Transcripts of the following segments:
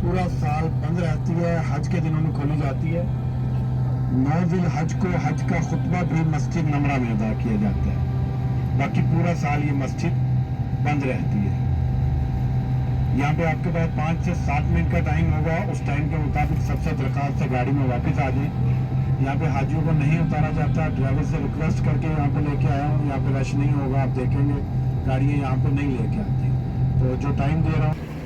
पूरा साल बंद रहती है, हज के दिनों में खोली जाती है। 9 जिल हज को हज का खुतबा भी मस्जिद नमरा में अदा किया जाता है। बाकी पूरा साल ये मस्जिद बंद रहती है। यहाँ पे आपके पास 5 से 7 मिनट का टाइम होगा, उस टाइम के मुताबिक सबसे दरखास्त से गाड़ी में वापस आ जाए। यहाँ पे हाजियों को नहीं उतारा जाता, ड्राइवर से रिक्वेस्ट करके यहाँ पे लेके आया हूँ। यहाँ पे रश नहीं होगा, आप देखेंगे गाड़ियाँ यहाँ पे नहीं लेके आती। तो जो टाइम दे रहा हूँ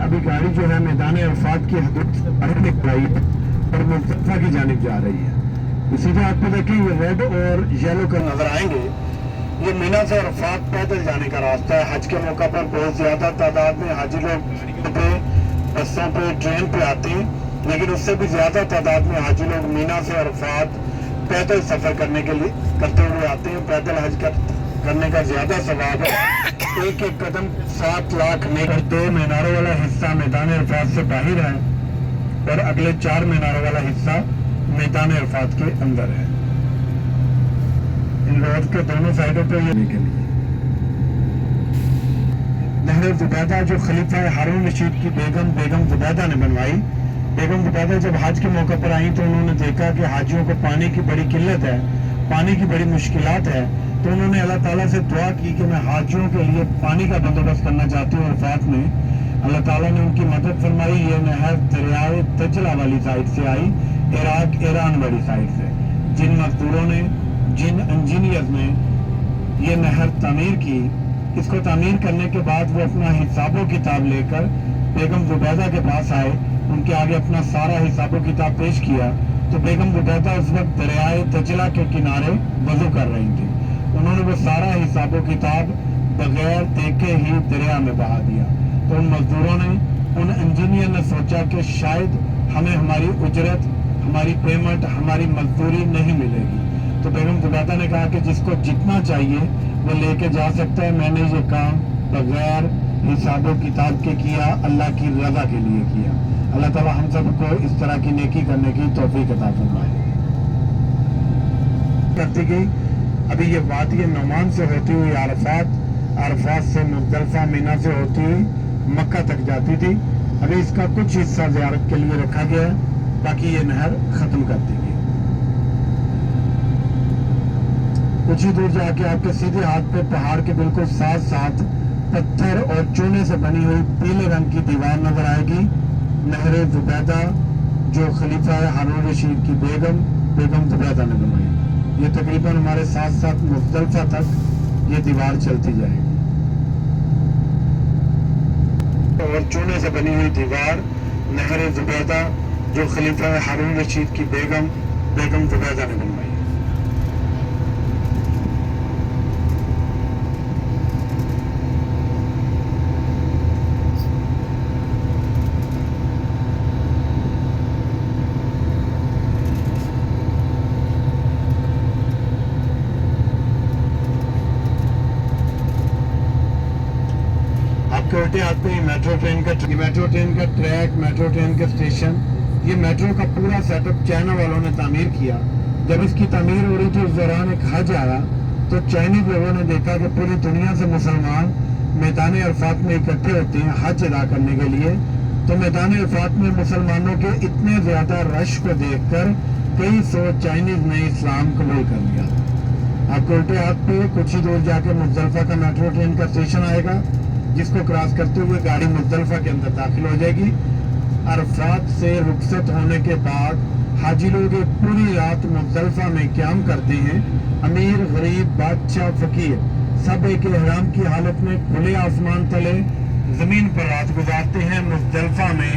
अभी गाड़ी जो है मैदान अरफात की हदूद से बाहर निकल आई है और मुज़दलिफ़ा की जानिब जा रही है। इसी तरह आपको देखें ये रेड और येलो का नजर आएंगे। ये मीना से अरफात पैदल जाने का रास्ता है। हज के मौका पर बहुत ज्यादा तादाद में हाजी लोग पे, बसों पे, ट्रेन पे आते हैं, लेकिन उससे भी ज्यादा तादाद में हाजी लोग मीना से अरफात पैदल सफर करने के लिए करते हुए आते हैं। पैदल हज करने का ज्यादा सवाब है। एक एक कदम 7 लाख मीटर। 2 मीनारों वाला हिस्सा मैदान अरफात से बाहर है और अगले 4 मीनारों वाला हिस्सा मैदान अरफात के अंदर है। इन रोड के दोनों साइडों पे ये के लिए नहर जुबैदा जो खलीफा हारून रशीद की बेगम जुबैदा ने बनवाई। बेगम जुबैदा जब हज के मौके पर आई तो उन्होंने देखा कि हाजियों को पानी की बड़ी किल्लत है, पानी की बड़ी मुश्किलात है। तो उन्होंने अल्लाह ताला से दुआ की कि मैं हाजियों के लिए पानी का बंदोबस्त करना चाहती हूँ। अरफात में अल्लाह ताला ने उनकी मदद फरमाई। ये नहर दरियाए तजला वाली साइड से आई, इराक ईरान वाली साइड से। जिन मजदूरों ने, जिन इंजीनियर ने ये नहर तामीर की, इसको तामीर करने के बाद वो अपना हिसाबो किताब लेकर बेगम जुबैदा के पास आए, उनके आगे अपना सारा हिसाबो किताब पेश किया। तो बेगम जुबैदा उस वक्त दरियाए तजला के किनारे वजू कर रही थी। उन्होंने वो सारा हिसाबो किताब बगैर देखे ही दरिया में बहा दिया। तो उन मजदूरों ने, उन इंजीनियर ने सोचा कि शायद हमें हमारी उजरत, हमारी पेमेंट, हमारी मजदूरी नहीं मिलेगी। तो बेगम जुबैदा ने कहा कि जिसको जितना चाहिए वो लेके जा सकता है। मैंने ये काम बगैर हिसाबो किताब के किया, अल्लाह की रजा के लिए किया। अल्लाह ताला हम सबको इस तरह की नेकी करने की तौफीक अता फरमाए। करती गई। अभी ये वादी नौमान से होती हुई अरफात, अरफात से मुज़दलिफ़ा, मीना से होती हुई मक्का तक जाती थी। अभी इसका कुछ हिस्सा ज़ियारत के लिए रखा गया है, बाकी ये नहर खत्म कर दी गई। कुछ ही दूर जाके आपके सीधे हाथ पे पहाड़ के बिल्कुल साथ साथ पत्थर और चूने से बनी हुई पीले रंग की दीवार नजर आएगी। नहर जुबैदा जो खलीफा हारून रशीद की बेगम जुबैदा ने बनवाई। ये तकरीबन हमारे साथ साथ मुज़दलिफ़ा तक ये दीवार चलती जाएगी। और चूने से बनी हुई दीवार नहर जुबैदा जो खलीफा हारून रशीद की बेगम जुबैदा ने बनवाई। الٹے ہاتھ پہ میٹرو ٹرین کا ٹریک، میٹرو ٹرین کا اسٹیشن، یہ میٹرو کا پورا سیٹ اپ چائنا والوں نے تعمیر کیا. جب اس کی تعمیر ہو رہی تھی اس دوران ایک حج آیا تو چائنیز لوگوں نے دیکھا کہ پوری دنیا سے مسلمان میدان عرفات میں اکٹھے ہوتے ہیں حج ادا کرنے کے لیے. تو میدان عرفات میں مسلمانوں کے اتنے زیادہ رش کو دیکھ کر کئی سو چائنیز نے اسلام قبول کر لیا. آپ کو الٹے ہاتھ پہ کچھ ہی دور جا کے مزدلفہ کا میٹرو ٹرین کا اسٹیشن آئے گا، جس کو کراس کرتے ہوئے گاڑی مزدلفہ کے اندر داخل ہو جائے گی. عرفات سے رخصت ہونے کے بعد حاجی لوگ ایک پوری رات مزدلفہ میں قیام کرتے ہیں. امیر، غریب، بادشاہ، فقیر سب ایک احرام کی حالت میں کھلے آسمان تلے زمین پر رات گزارتے ہیں. مزدلفہ میں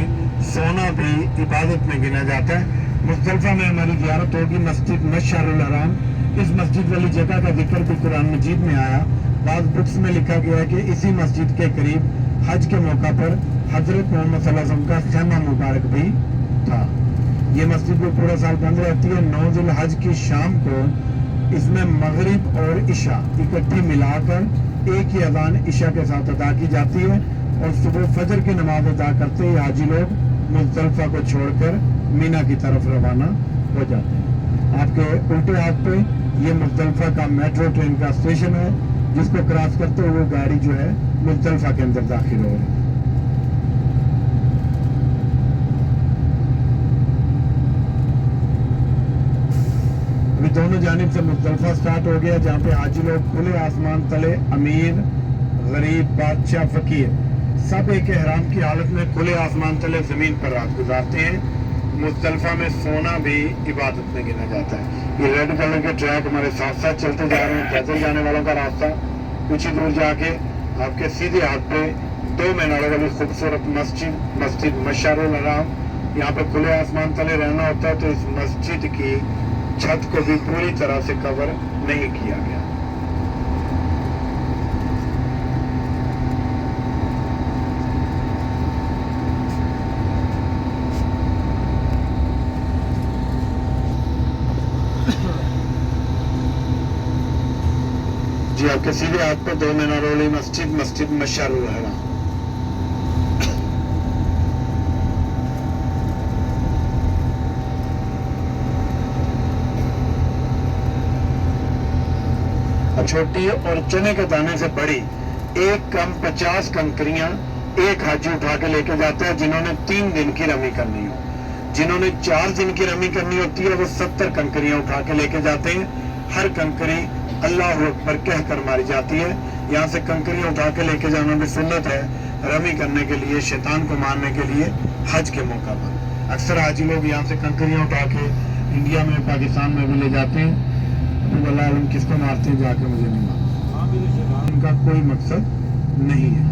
سونا بھی عبادت میں گنا جاتا ہے. مزدلفہ میں ہماری زیارت ہوگی مسجد مشعر الحرام. اس مسجد والی جگہ کا ذکر بھی قرآن مجید میں آیا. بعض بکس میں لکھا گیا ہے کہ اسی مسجد کے قریب حج کے موقع پر حضرت محمد صلی اللہ علیہ وسلم کا خیمہ مبارک بھی تھا. یہ مسجد بھی پورا سال بند رہتی ہے. 9 ذی الحج کی شام کو اس میں مغرب اور عشاء اکٹھی ملا کر ایک ہی اذان عشاء کے ساتھ ادا کی جاتی ہے اور صبح فجر کی نماز ادا کرتے ہی حاجی لوگ مزدلفہ کو چھوڑ کر مینا کی طرف روانہ ہو جاتے ہیں. آپ کے الٹے ہاتھ پہ یہ مزدلفہ کا میٹرو ٹرین کا اسٹیشن ہے، جس کو کراس کرتے ہوئے گاڑی جو ہے مزدلفہ کے اندر داخل ہو رہی ہے. ابھی دونوں جانب سے مزدلفہ سٹارٹ ہو گیا، جہاں پہ حاجی لوگ کھلے آسمان تلے امیر، غریب، بادشاہ، فقیر سب ایک احرام کی حالت میں کھلے آسمان تلے زمین پر رات گزارتے ہیں. مزدلفہ میں سونا بھی عبادت میں گنا جاتا ہے. یہ ریڈ کلر کے ٹریک ہمارے ساتھ ساتھ چلتے جا رہے ہیں. پیدل جانے والوں کا راستہ کچھ ہی دور جا کے آپ کے سیدھے ہاتھ پہ 2 میناروں والی خوبصورت مسجد مشعر الحرام. یہاں پہ کھلے آسمان تلے رہنا ہوتا ہے تو اس مسجد کی چھت کو بھی پوری طرح سے کور نہیں کیا گیا. جی آپ کے سیدھے ہاتھ پہ 2 میناروں والی مسجد مشعر الحرام. چھوٹی اور چنے کے دانے سے بڑی ایک کم 50 کنکریاں ایک حاجی اٹھا کے لے کے جاتا ہے، جنہوں نے 3 دن کی رمی کرنی ہو. جنہوں نے 4 دن کی رمی کرنی ہوتی ہے وہ 70 کنکریاں اٹھا کے لے کے جاتے ہیں. ہر کنکری اللہ اکبر کہہ کر ماری جاتی ہے. یہاں سے کنکریاں اٹھا کے لے کے جانا بھی سنت ہے رمی کرنے کے لیے، شیطان کو مارنے کے لیے حج کے موقع پر. اکثر حاجی لوگ یہاں سے کنکریاں اٹھا کے انڈیا میں، پاکستان میں بھی لے جاتے ہیں. اللہ علم کس کو مارتے ہیں جا کے مجھے نہیں معلوم. ان کا کوئی مقصد نہیں ہے.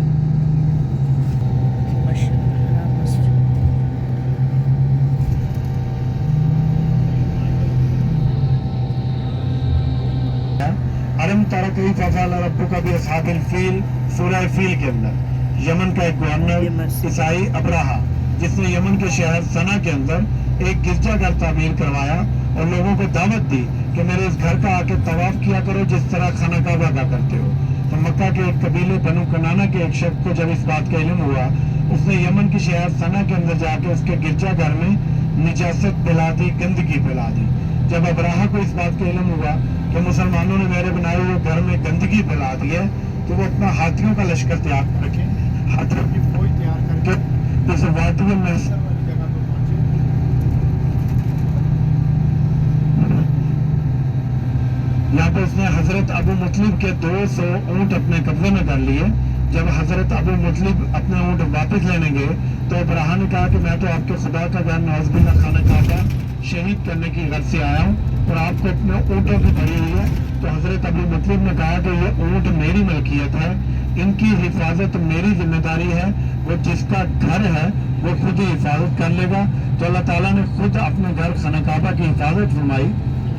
علم تارا کیف فعل ربک باصحاب الفیل، سورہ فیل کے اندر یمن کا ایک گورنر عیسائی ابراہا، جس نے یمن کے شہر سنا کے اندر ایک گرجا گھر تعمیر کروایا اور لوگوں کو دعوت دی کہ میرے اس گھر کا آ کے طواف کیا کرو جس طرح خانہ کعبہ کا کرتے ہو. تو مکہ کے ایک قبیلے بنو کنانا کے ایک شخص کو جب اس بات کا علم ہوا، اس نے یمن کے شہر سنا کے اندر جا کے اس کے گرجا گھر میں نجاست پھیلا دی، گندگی پھیلا دی. جب ابراہا کو اس بات کا علم ہوا کہ مسلمانوں نے میرے بنائے ہوئے گھر میں گندگی پھیلا دی ہے، تو وہ اپنا ہاتھیوں کا لشکر تیار کر کے، ہاتھیوں کی فوج تیار کر کے اس وادی محشر والی جگہ پر پہنچے. یہاں پہ اس نے حضرت ابو مطلب کے 200 اونٹ اپنے قبضے میں کر لیے. جب حضرت ابو مطلب اپنے اونٹ واپس لینے گئے تو ابراہا نے کہا کہ میں تو آپ کے خدا کا گھر نعوذ باللہ خانہ کعبہ شہید کرنے کی غرض سے آیا ہوں اور آپ کو اپنے اونٹوں کی پڑی ہوئی ہے. تو حضرت ابو مطلب نے کہا کہ یہ اونٹ میری ملکیت ہے، ان کی حفاظت میری ذمہ داری ہے. وہ جس کا گھر ہے وہ خود ہی حفاظت کر لے گا. تو اللہ تعالیٰ نے خود اپنے گھر خانہ کعبہ کی حفاظت فرمائی.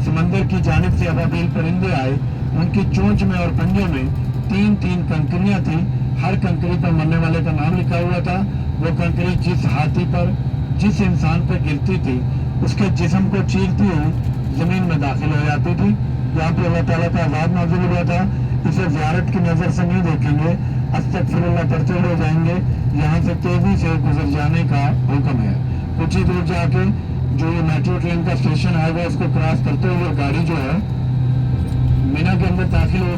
سمندر کی جانب سے ابابیل پرندے آئے، ان کی چونچ میں اور پنجے میں 3 کنکریاں تھیں. ہر کنکری پر مرنے والے کا نام لکھا ہوا تھا. وہ کنکری جس ہاتھی پر، جس انسان پہ گرتی تھی اس کے جسم کو چیرتی ہوئی زمین میں داخل ہو جاتی تھی. یہاں پہ اللہ تعالیٰ کا عذاب نازل ہوا تھا. اسے زیارت کی نظر سے نہیں دیکھیں گے، अस्तगफिरुल्लाह पढ़ते हुए जाएंगे। यहाँ से तेजी से गुजर जाने का हुक्म है। कुछ ही दूर जाके जो ये मेट्रो ट्रेन का स्टेशन आएगा उसको क्रॉस करते हुए गाड़ी जो है मीना के अंदर दाखिल हो।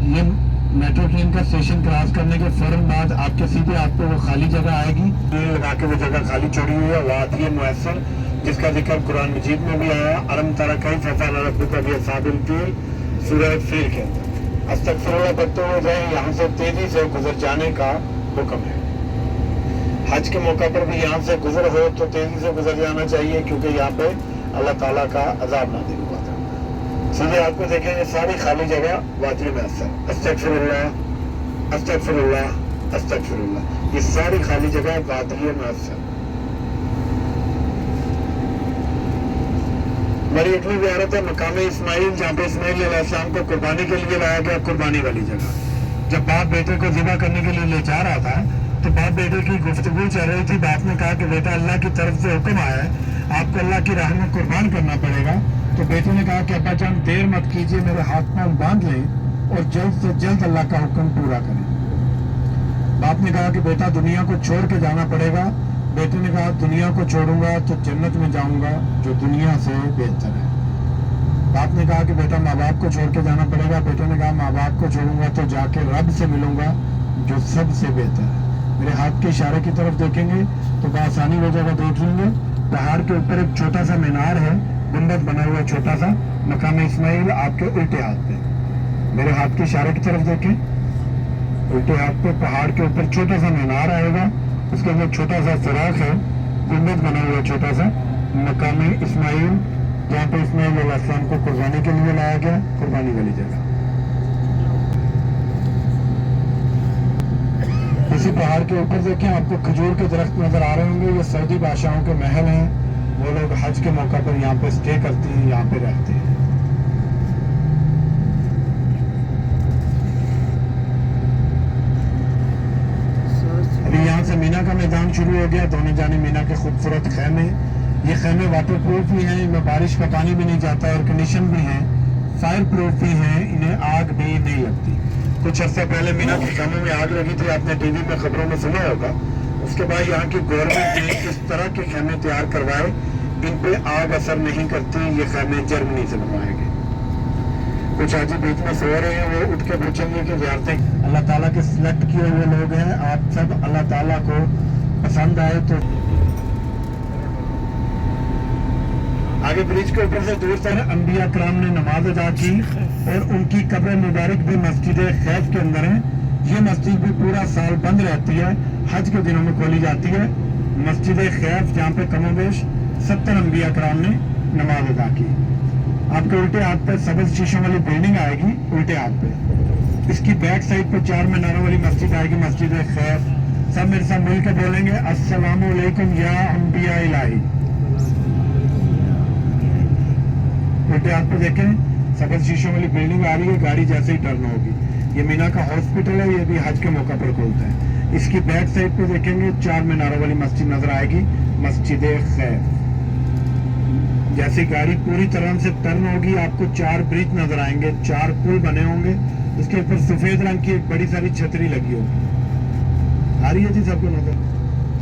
ये मेट्रो ट्रेन का स्टेशन क्रॉस करने के फौरन बाद आपके सीधे आपको वो खाली जगह आएगी। ये लगा के वो जगह खाली छोड़ी हुई है वादिय मुयस्सर, जिसका जिक्र कुरान मजीद में भी आया। अलम तरा कैफ फअल रब्बुका बिअस्हाबिल फील, सूरह फील के अंदर। अस्तगफिरुल्लाह पढ़ते हुए जाए। यहाँ से तेजी से गुजर जाने का हुक्म है। हज के मौका पर भी यहाँ से गुजर हो तो तेजी से गुजर जाना चाहिए, क्योंकि यहाँ पे अल्लाह ताला का अजाब नाज़िल हुआ था। सीधे आपको देखें ये सारी खाली जगह वादिय मुयस्सर। अस्तगफिरुल्लाह अस्तगफिरुल्लाह अस्तगफिरुल्लाह, ये सारी खाली जगह वादिय मुयस्सर। हमारी अगली ज़ियारत है मकाम इस्माइल, जहाँ पे इस्माइल अलैहिस्सलाम को कुर्बानी के लिए लाया गया, कुर्बानी वाली जगह। जब बाप बेटे को ज़िबा करने के लिए ले जा रहा था तो बाप बेटे की गुफ्तगू चल रही थी। बाप ने कहा कि बेटा अल्लाह की तरफ से हुक्म आया है, आपको अल्लाह की राह में कुर्बान करना पड़ेगा। तो बेटे ने कहा कि अब्बा जान देर मत कीजिए, मेरे हाथ पांव बांध लें और जल्द से जल्द अल्लाह का हुक्म पूरा करें। बाप ने कहा कि बेटा दुनिया को छोड़ के जाना पड़ेगा। बेटे ने कहा दुनिया को छोड़ूंगा तो जन्नत में जाऊंगा जो दुनिया से बेहतर है। बाप ने कहा कि बेटा माँ बाप को छोड़ के जाना पड़ेगा। बेटे ने कहा माँ बाप को छोड़ूंगा तो जाके रब से मिलूंगा जो सबसे बेहतर है। मेरे हाथ के इशारे की तरफ देखेंगे तो बआसानी वो जगह देख लेंगे। पहाड़ के ऊपर एक छोटा सा मीनार है, गुंबद बना हुआ छोटा सा, मकाम इस्माइल आपके उल्टे हाथ पे। मेरे हाथ के इशारे की तरफ देखें, उल्टे हाथ पे पहाड़ के ऊपर छोटा सा मीनार आएगा, उसके अंदर छोटा सा सुराख है, गुंबद बना हुआ छोटा सा, मकाम इस्माइल, जहाँ पे इस्माइल अलैहिस्सलाम को कुर्बानी के लिए लाया गया, कुर्बानी वाली जगह। इसी पहाड़ के ऊपर देखें आपको खजूर के दरख्त नजर आ रहे होंगे। ये सऊदी बादशाहों के महल हैं। वो लोग हज के मौका पर यहाँ पे स्टे करते हैं, यहाँ पे रहते हैं। अभी यहाँ से मीना का मैदान शुरू हो गया, दोनों जाने मीना के खूबसूरत खैमे। ये खैमे वाटर प्रूफ भी हैं, इनमें बारिश का पानी भी नहीं जाता, एयर कंडीशन भी हैं, फायर प्रूफ भी हैं, इन्हें आग भी नहीं लगती। कुछ अर्सा पहले मीना के खैमों में आग लगी थी, आपने टीवी में खबरों में सुना होगा। उसके बाद यहाँ की गवर्नमेंट ने इस तरह के खैमे तैयार करवाए, इन पे आग असर नहीं करती। ये खैमे जर्मनी से बनवाए गए। कुछ हाजी बीच में सो रहे हैं, वो उठ के पूछेंगे कि ज़ियारतें अल्लाह ताला के सिलेक्ट किए हुए लोग हैं, आप सब अल्लाह ताला को पसंद आए तो। आगे ब्रिज के ऊपर से दूर तक अंबिया कराम ने नमाज अदा की और उनकी कब्र मुबारक भी मस्जिद खैफ के अंदर है। ये मस्जिद भी पूरा साल बंद रहती है, हज के दिनों में खोली जाती है। मस्जिद खैफ जहाँ पे कमोबेश 70 अंबिया कराम ने नमाज अदा की। आपके उल्टे हाथ पे सबज शीशों वाली बिल्डिंग आएगी, उल्टे हाथ पे। इसकी बैक साइड पे 4 मीनारों वाली मस्जिद आएगी, मस्जिद खैफ। सब मेरे साथ मिल के बोलेंगे अस्सलामु अलैकुम या अंबिया इलाही। उल्टे हाथ पे देखें सबज शीशों वाली बिल्डिंग आ रही है, गाड़ी जैसे ही टर्न होगी। ये मीना का हॉस्पिटल है, ये भी हज के मौका पर खोलता है। इसकी बैक साइड पे देखेंगे 4 मीनारों वाली मस्जिद नजर आएगी, मस्जिद खैफ। जैसी गाड़ी पूरी तरह से टर्न होगी आपको 4 ब्रिज नजर आएंगे, 4 पुल बने होंगे, उसके ऊपर सफेद रंग की एक बड़ी सारी छतरी लगी होगी। आ रही है जी सबको नजर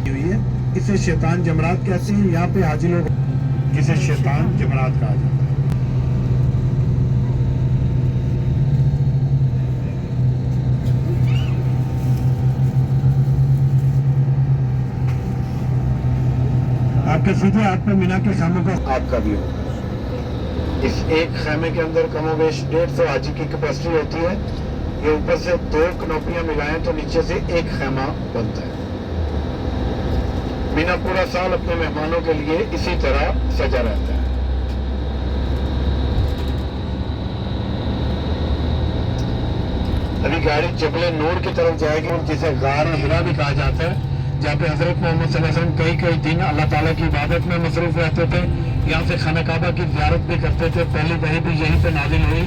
हुई है। इसे शैतान जमरात कहते हैं। यहाँ पे हाजी लोग जिसे शैतान जमरात कहा जाता है। आपके सीधे हाथ में मीना के खैमों का आपका भी होगा। इस एक खैमे के अंदर कमोबेश 150 हाजी की कैपेसिटी होती है। ये ऊपर से 2 कनोपियां मिलाएं तो नीचे से एक खैमा बनता है। मीना पूरा साल अपने मेहमानों के लिए इसी तरह सजा रहता है। अभी गाड़ी जबल नूर की तरफ जाएगी, जिसे गार हिरा भी कहा जाता है। जहाँ पे हजरत मोहम्मद सल्लल्लाहु अलैहि वसल्लम कई कई दिन अल्लाह ताला की इबादत में मसरूफ रहते थे। यहाँ से खाना काबा की ज़ियारत भी करते थे। पहली वही भी यहीं पे नाजिल हुई,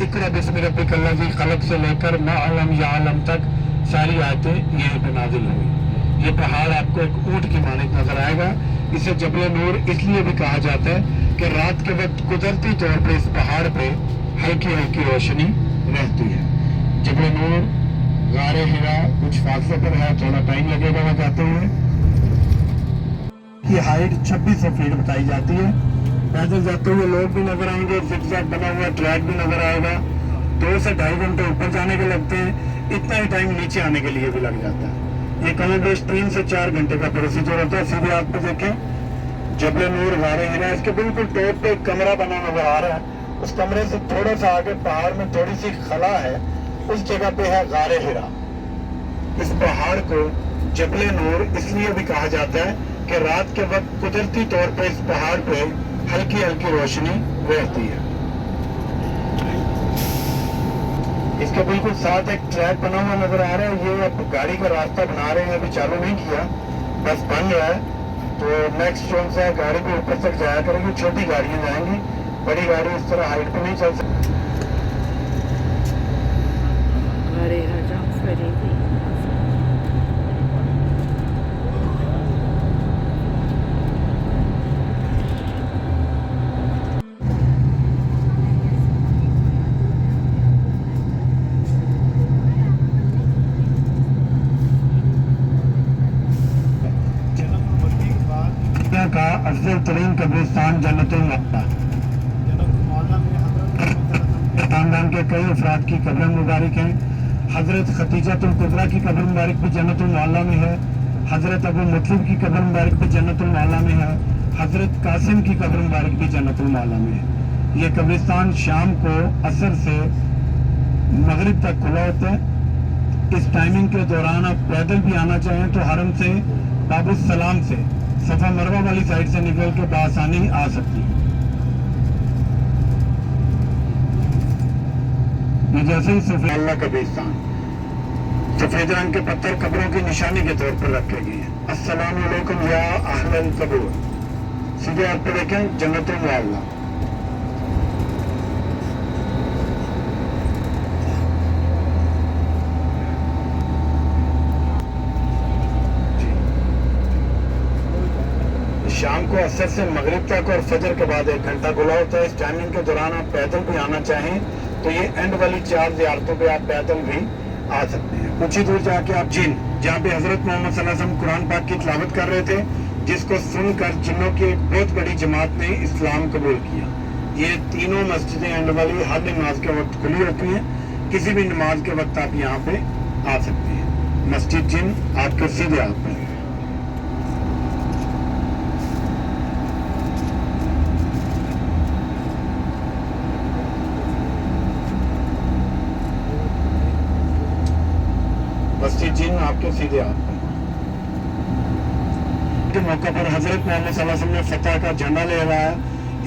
इक़रा बिस्मि रब्बिकल लज़ी खलक़ से लेकर मा अलम या अलम तक सारी आयतें यहीं पे नाजिल हुई। ये पहाड़ आपको एक ऊँट की मानित नजर आएगा। इसे जबल नूर इसलिए भी कहा जाता है कि रात के वक्त कुदरती तौर पर इस पहाड़ पे हल्की हल्की रोशनी रहती है। जबल नूर गारे हिरा कुछ फासले पर है, थोड़ा टाइम लगेगा वहाँ जाते हुए। की हाइट 2600 फीट बताई जाती है। पैदल जाते हुए लोग भी नजर आएंगे, ज़िगज़ैग बना हुआ ट्रैक भी नजर आएगा। 2 से 2.5 घंटे ऊपर जाने के लगते हैं, इतना ही टाइम नीचे आने के लिए भी लग जाता है। ये कम बेश 3 से 4 घंटे का प्रोसीजर होता है। सीधे आप पे देखें जबल नूर गारे हिरा, इसके बिल्कुल टॉप पे एक कमरा बना नजर आ रहा है। उस कमरे से थोड़ा सा आगे पहाड़ में थोड़ी सी खला है, उस जगह पे है गारे हिरा। इस पहाड़ को जबल नूर इसलिए भी कहा जाता है कि रात के वक्त कुदरती तौर पे इस पहाड़ पे हल्की हल्की रोशनी रहती है। इसके बिल्कुल साथ एक ट्रैक बना हुआ नजर आ रहा है। ये अब गाड़ी का रास्ता बना रहे हैं, अभी चालू नहीं किया, बस बन रहा है। तो नेक्स्ट जोन से गाड़ी भी ऊपर तक जाया करेगी, छोटी गाड़ियां जाएंगी, बड़ी गाड़ी इस तरह हाइट पे नहीं चल सकती। का अफजल तरीन कब्रिस्तान जन्नतुल मअवा, खानदान के कई अफराद की कब्र मुबारक हैं। हजरत खतीजतुल कुबरा की कब्र मुबारक भी जन्नतुल मअवा में है। हजरत अबू मुतलिब की कब्र मुबारक भी जन्नतुल मअवा में है। हजरत कासिम की कब्र मुबारक भी जन्नतुल मअवा में है। ये कब्रिस्तान शाम को असर से मगरिब तक खुला होता है। इस टाइमिंग के दौरान आप पैदल भी आना चाहें तो हरम से बाबुस सलाम से सफा मरवा वाली साइड से निकल के बआसानी आ सकती है। ये जैसे ही सफेद कब्रिस्तान सफेद रंग के पत्थर कब्रों की निशानी के तौर पर रखे गए हैं। अस्सलाम वालेकुम या अहलल कबूर। सीधे आप पे देखें जन्नतुल मअवा। शाम को असर से मगरिब तक और फजर के बाद 1 घंटा खुला होता है। इस टाइमिंग के दौरान आप पैदल भी आना चाहें तो ये एंड वाली 4 ज़ियारतों पे आप पैदल भी आ सकते हैं। कुछ ही दूर जाके आप जिन, जहाँ पे हजरत मोहम्मद सल्लल्लाहु अलैहि वसल्लम कुरान पाक की तिलावत कर रहे थे, जिसको सुनकर जिन्नों की एक बहुत बड़ी जमात ने इस्लाम कबूल किया। ये तीनों मस्जिदें एंड वाली हर नमाज के वक्त खुली होती हैं। किसी भी नमाज के वक्त आप यहाँ पे आ सकते हैं। मस्जिद जिन आपके सीधे आप पे। मस्जिद जिन आपके सीधे आप के मौके पर हजरत मोहम्मद सल्लल्लाहु अलैहि वसल्लम ने फतह का झंडा लहराया।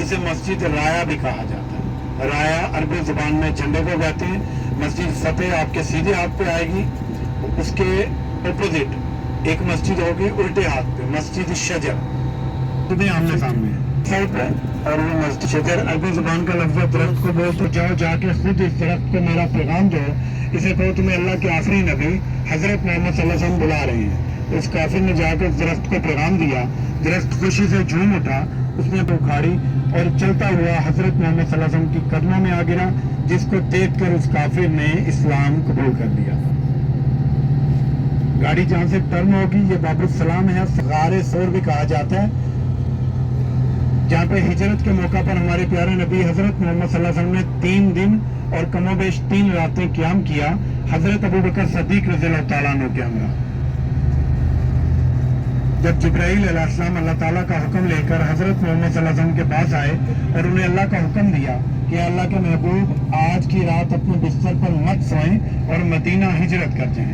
इसे मस्जिद राया भी कहा जाता है। राया अरबी जुबान में झंडे को कहते हैं। मस्जिद फतेह आपके सीधे हाथ पे आएगी। उसके अपोजिट एक मस्जिद होगी उल्टे हाथ पे, मस्जिद शजर, तुम्हें आमने सामने है। और वो मस्जिद शजर अरबी जुबान का लफ्ज़ दरख्त को बोल तो जाओ जाके खुद इस दरख्त को मेरा पैगाम दो, इसे कहो तुम्हें अल्लाह के आखिरी नबी हजरत मोहम्मद सल्लल्लाहु अलैहि वसल्लम बुला रहे हैं। उस काफिर ने जाकर उस दरख्त को पैगाम दिया। दरख्त खुशी से झूम उठा, उसने तो उखाड़ी और चलता हुआ हजरत मोहम्मद सल्लल्लाहु अलैहि वसल्लम की कदमों में आ गिरा, जिसको देखकर उस काफिर ने इस्लाम कबूल कर लिया। गाड़ी जहाँ से टर्न होगी ये बाबुस सलाम है, गारे सोर भी कहा जाता है, जहाँ पे हिजरत के मौका पर हमारे प्यारे नबी हजरत मोहम्मद सल्लल्लाहु अलैहि वसल्लम ने 3 दिन और कमोबेश 3 रातें क़याम किया। हजरत अबू बकर सद्दीक रज़ियल्लाहु ताला अन्हु के हमरा जब जिब्राइल अलैहिस्सलाम अल्लाह ताला का हुक्म लेकर हजरत मोहम्मद सल्लल्लाहु अलैहि वसल्लम के पास आए और उन्हें अल्लाह का हुक्म दिया कि अल्लाह के महबूब आज की रात अपने बिस्तर पर मत सोएं और मदीना हिजरत कर जाएं।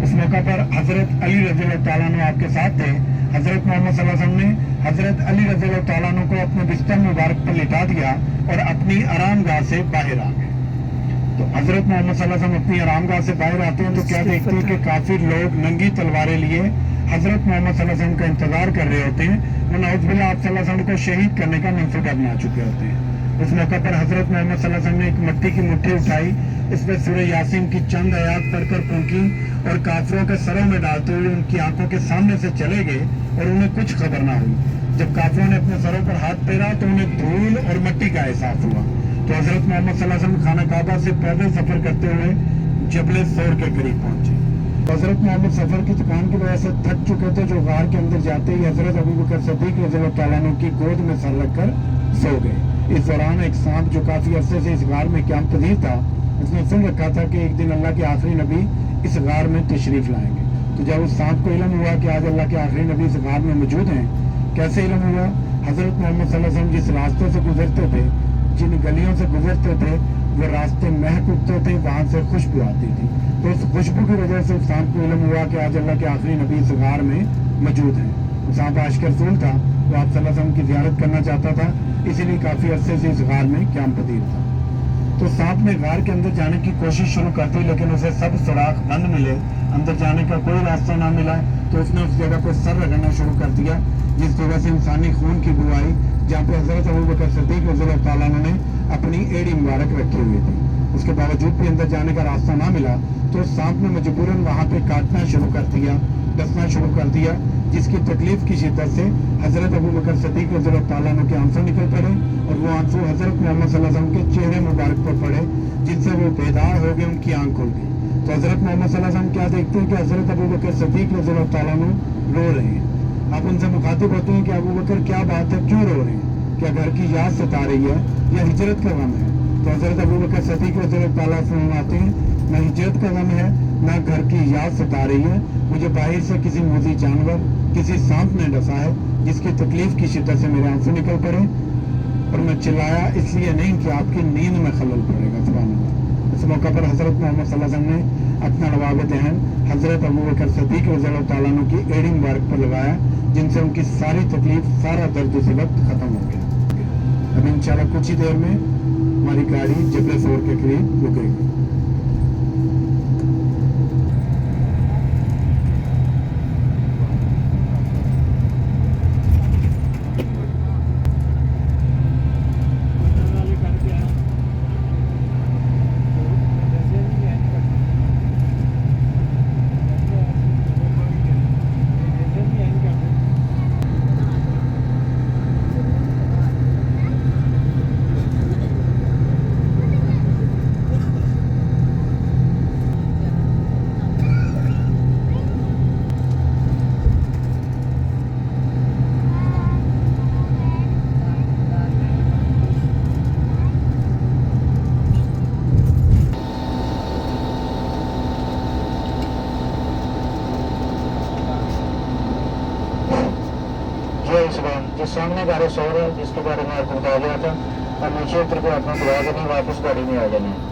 उस मौका पर हजरत अली रज़ियल्लाहु ताला अन्हु आपके साथ थे। हजरत मोहम्मद सल्लल्लाहु अलैहि वसल्लम ने हजरत अली रज़ियल्लाहु ताला अन्हु को अपने बिस्तर मुबारक पर लिटा दिया और अपनी आरामगाह से बाहर आ गए। तो हजरत मोहम्मद सल्लल्लाहु अलैहि वसल्लम अपनी आरामगाह से बाहर आते हैं तो क्या देखते हैं कि काफिर लोग नंगी तलवारें लिए हज़रत मोहम्मद सल्लल्लाहु अलैहि वसल्लम का इंतज़ार कर रहे होते हैं, वो नाउज़ुबिल्लाह आप सल्लल्लाहु अलैहि वसल्लम को शहीद करने का मंसूबा बना चुके होते हैं। उस मौके पर हज़रत मोहम्मद सल्लल्लाहु अलैहि वसल्लम ने एक मिट्टी की मुट्ठी उठाई, इसमें सूरह यासीन की चंद आयात पढ़कर फूंकी और काफिरों के सरों में डालते हुए उनकी आंखों के सामने से चले गए और उन्हें कुछ खबर ना हुई। जब काफिरों ने अपने सरों पर हाथ फेरा तो उन्हें धूल और मिट्टी का एहसास हुआ, तो हज़रत मोहम्मद सल्लल्लाहु अलैहि वसल्लम खाना काबा से पैदल सफर करते हुए जबल सौर के करीब पहुंचे। हज़रत मोहम्मद सफर की थकान की वजह से थक चुके थे, जो गार के अंदर जाते ही हज़रत अबू बकर सिद्दीक रज़ियल्लाहु तआला अन्हु की गोद में सर रखकर सो गए। इस दौरान एक सांप जो काफी अरसे से इस गार में क़याम पजीर था, उसने सुन रखा था कि एक दिन अल्लाह के आखिरी नबी इस गार में तशरीफ लाएंगे। तो जब उस सांप को इल्म हुआ कि आज अल्लाह के आखिरी नबी इस गार में मौजूद हैं, कैसे इल्म हुआ? हज़रत मोहम्मद सल्लल्लाहु अलैहि वसल्लम जिस रास्ते से गुजरते थे, जिन गलियों से गुजरते थे, वो रास्ते महक उठते थे, वहाँ से खुशबू आती थी। तो उस खुशबू की वजह से उस सांप को इल्म हुआ कि आज अल्लाह के आखिरी नबी इस गार में मौजूद हैं। वो सांप आशिक रसूल था, वो आप सल्लल्लाहु अलैहि वसल्लम की ज़ियारत करना चाहता था, इसीलिए काफ़ी अरसे से इस गार में क़याम पजीर था। तो सांप ने गार के अंदर जाने की कोशिश शुरू कर दी, लेकिन उसे सब सुराख बंद मिले, अंदर जाने का कोई रास्ता ना मिला। तो उसने उस जगह पर सर रगड़ना शुरू कर दिया, जिस जगह से इंसानी खून की बू आई, जहाँ पे हज़रत अबू बकर सिद्दीक रज़ियल्लाहु तआला अन्हु ने अपनी एड़ी मुबारक रखी हुई थी। उसके बावजूद भी अंदर जाने का रास्ता ना मिला, तो सांप ने मजबूरन वहाँ पे काटना शुरू कर दिया, डसना शुरू कर दिया, जिसकी तकलीफ की शिद्दत से हज़रत अबू बकर सिद्दीक रज़ियल्लाहु तआला अन्हु के आंसू निकल पड़े और वो आंसू हज़रत मोहम्मद सल्लल्लाहु अलैहि वसल्लम के चेहरे मुबारक पर पड़े, जिनसे वो बेदार हो गए, उनकी आंख खुल गई। तो हज़रत मोहम्मद सल्लल्लाहु अलैहि वसल्लम क्या देखते हैं कि हज़रत अबू बकर सिद्दीक रज़ियल्लाहु तआला अन्हु रो रहे हैं। आप उनसे मुखातिब होते हैं कि अबू बकर क्या बात है, क्यों रो रहे हैं? क्या घर की याद सता रही है या हिजरत का गम है? तो हज़रत अबू बकर सिद्दीक रज़ियल्लाहु तआला फरमाते हैं, ना हिजरत का गम है, ना घर की याद सता रही है, मुझे बाहर से किसी मोजी जानवर, किसी सांप ने डसा है, जिसकी तकलीफ की शिद्दत से मेरे आंसू निकल पड़े, और मैं चिल्लाया इसलिए नहीं कि आपकी नींद में खलल पड़ेगा। सुभान अल्लाह। इस मौका पर हज़रत मोहम्मद सल्लल्लाहु अलैहि वसल्लम ने अपना नवाब दहन हज़रत अबू बकर सिद्दीक रज़ियल्लाहु तआला अन्हु की एड़ी मुबारक पर लगाया, जिनसे उनकी सारी तकलीफ, सारा दर्द उसी वक्त ख़त्म हो गया। अब इंशाल्लाह कुछ ही देर में हमारी गाड़ी जबल सौर के करीब रुकेगी। जो सामने गाड़ी सो रहा है, जिसके बारे में आपको बताया गया था, और नीचे उतर के अपना दरवाजा नहीं वापस गाड़ी में आ जाना है।